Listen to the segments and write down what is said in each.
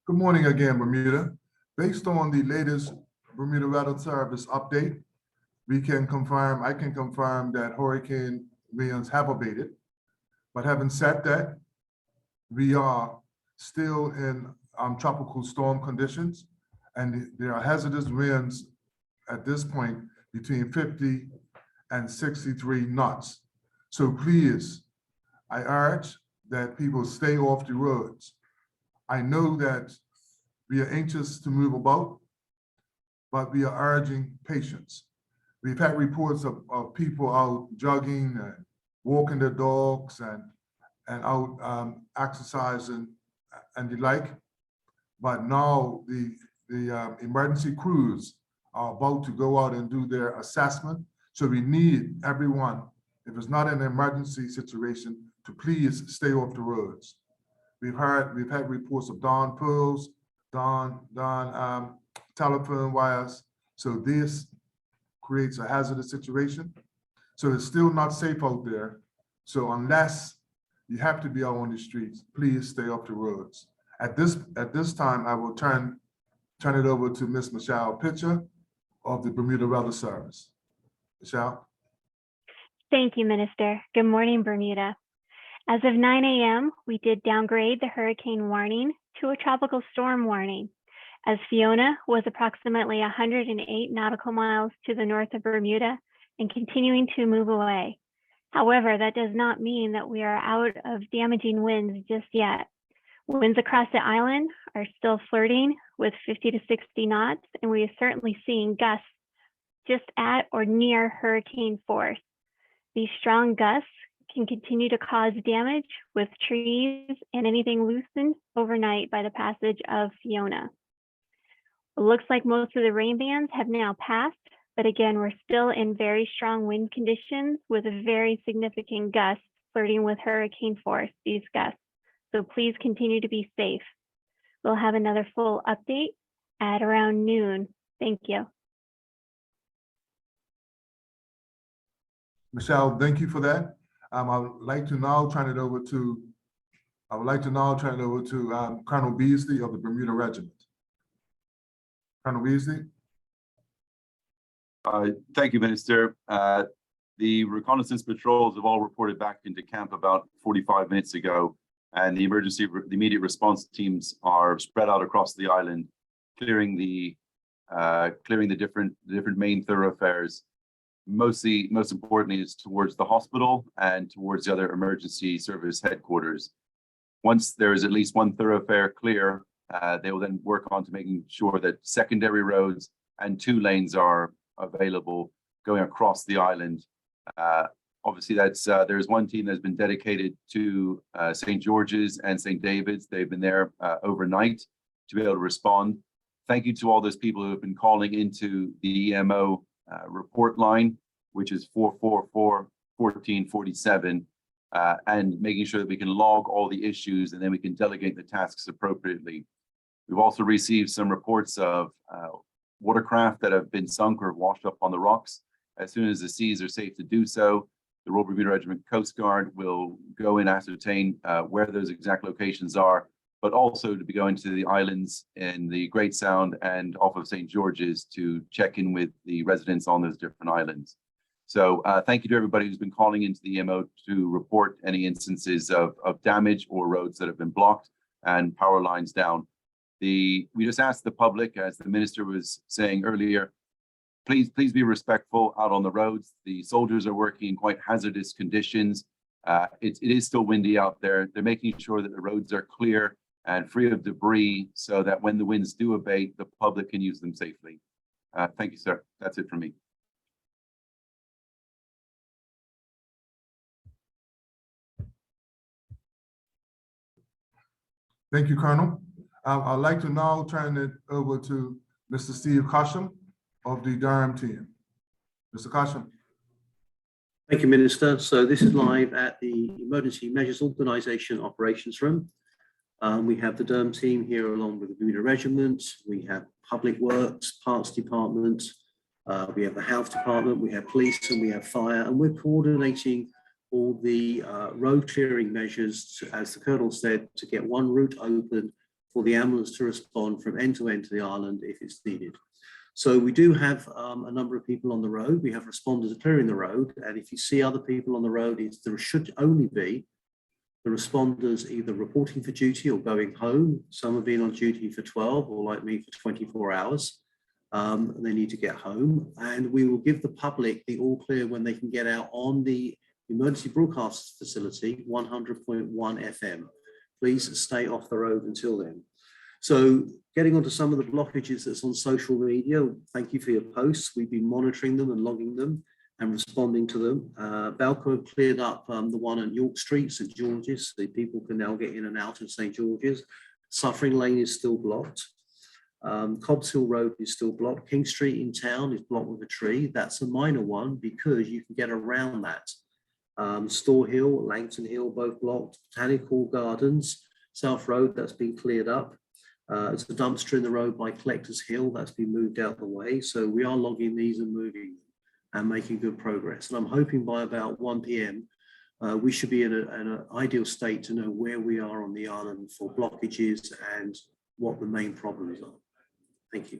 Good morning again, Bermuda. Based on the latest Bermuda Weather Service update, I can confirm that Hurricane winds have abated. But having said that, we are still in tropical storm conditions, and there are hazardous winds at this point between 50 and 63 knots. So please, I urge that people stay off the roads. I know that we are anxious to move about, but we are urging patience. We've had reports of people out jogging and walking their dogs and out exercising and the like. But now the emergency crews are about to go out and do their assessment. So we need everyone, if it's not an emergency situation, to please stay off the roads. We've had reports of dawn pearls, telephone wires. So this creates a hazardous situation. So it's still not safe out there. So unless you have to be out on the streets, please stay off the roads. At this time, I will turn it over to Ms. Michelle Pitcher of the Bermuda Weather Service. Michelle? Thank you, Minister. Good morning, Bermuda. As of 9 a.m., we did downgrade the hurricane warning to a tropical storm warning, as Fiona was approximately 108 nautical miles to the north of Bermuda and continuing to move away. However, that does not mean that we are out of damaging winds just yet. Winds across the island are still flirting with 50 to 60 knots, and we are certainly seeing gusts just at or near hurricane force. These strong gusts can continue to cause damage with trees and anything loosened overnight by the passage of Fiona. It looks like most of the rain bands have now passed, but again, we're still in very strong wind conditions with a very significant gusts flirting with hurricane force, these gusts. So please continue to be safe. We'll have another full update at around noon. Thank you. Michelle, thank you for that. I would like to now turn it over to Colonel Beasley of the Bermuda Regiment. Colonel Beasley. Thank you, Minister. The reconnaissance patrols have all reported back into camp about 45 minutes ago, and the immediate response teams are spread out across the island, clearing the different main thoroughfares. Most importantly, is towards the hospital and towards the other emergency service headquarters. Once there is at least one thoroughfare clear, they will then work on to making sure that secondary roads and 2 lanes are available going across the island. Obviously, there's one team that's been dedicated to St. George's and St. David's. They've been there overnight to be able to respond. Thank you to all those people who have been calling into the EMO report line, which is 444-1447, and making sure that we can log all the issues and then we can delegate the tasks appropriately. We've also received some reports of watercraft that have been sunk or washed up on the rocks. As soon as the seas are safe to do so, the Royal Bermuda Regiment Coast Guard will go and ascertain where those exact locations are, but also to be going to the islands in the Great Sound and off of St. George's to check in with the residents on those different islands. So thank you to everybody who's been calling into the EMO to report any instances of damage or roads that have been blocked and power lines down. We just asked the public, as the minister was saying earlier, please be respectful out on the roads. The soldiers are working in quite hazardous conditions. It is still windy out there. They're making sure that the roads are clear and free of debris so that when the winds do abate, the public can use them safely. Thank you, sir. That's it from me. Thank you, Colonel. I'd like to now turn it over to Mr. Steve Cosham of the Durham team. Mr. Cosham. Thank you, Minister. So this is live at the Emergency Measures Organisation Operations Room. We have the Durham team here along with the Bermuda Regiment. We have Public Works, Parks Department. We have the Health Department. We have police and we have fire. And we're coordinating all the road clearing measures, as the Colonel said, to get one route open for the ambulance to respond from end to end to the island if it's needed. So we do have a number of people on the road. We have responders clearing the road. And if you see other people on the road, there should only be the responders either reporting for duty or going home. Some have been on duty for 12 or like me for 24 hours. They need to get home. And we will give the public the all clear when they can get out on the emergency broadcast facility, 100.1 FM. Please stay off the road until then. So getting onto some of the blockages that's on social media, thank you for your posts. We've been monitoring them and logging them and responding to them. Balco have cleared up the one on York Street, St. George's, so people can now get in and out of St. George's. Suffering Lane is still blocked. Cobbs Hill Road is still blocked. King Street in town is blocked with a tree. That's a minor one because you can get around that. Store Hill, Langton Hill, both blocked. Botanic Hall Gardens, South Road, that's been cleared up. It's a dumpster in the road by Collectors Hill, that's been moved out of the way. So we are logging these and moving and making good progress. And I'm hoping by about 1 p.m, we should be in an ideal state to know where we are on the island for blockages and what the main problems are. Thank you.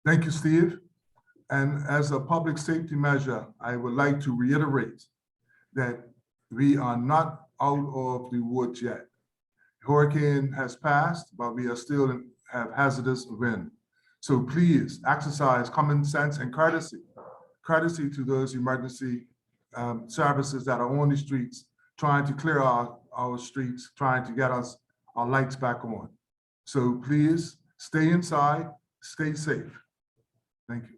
Thank you, Steve. And as a public safety measure, I would like to reiterate that we are not out of the woods yet. Hurricane has passed, but we are still have hazardous wind. So please exercise common sense and courtesy to those emergency services that are on the streets, trying to clear our streets, trying to get us our lights back on. So please stay inside, stay safe. Thank you.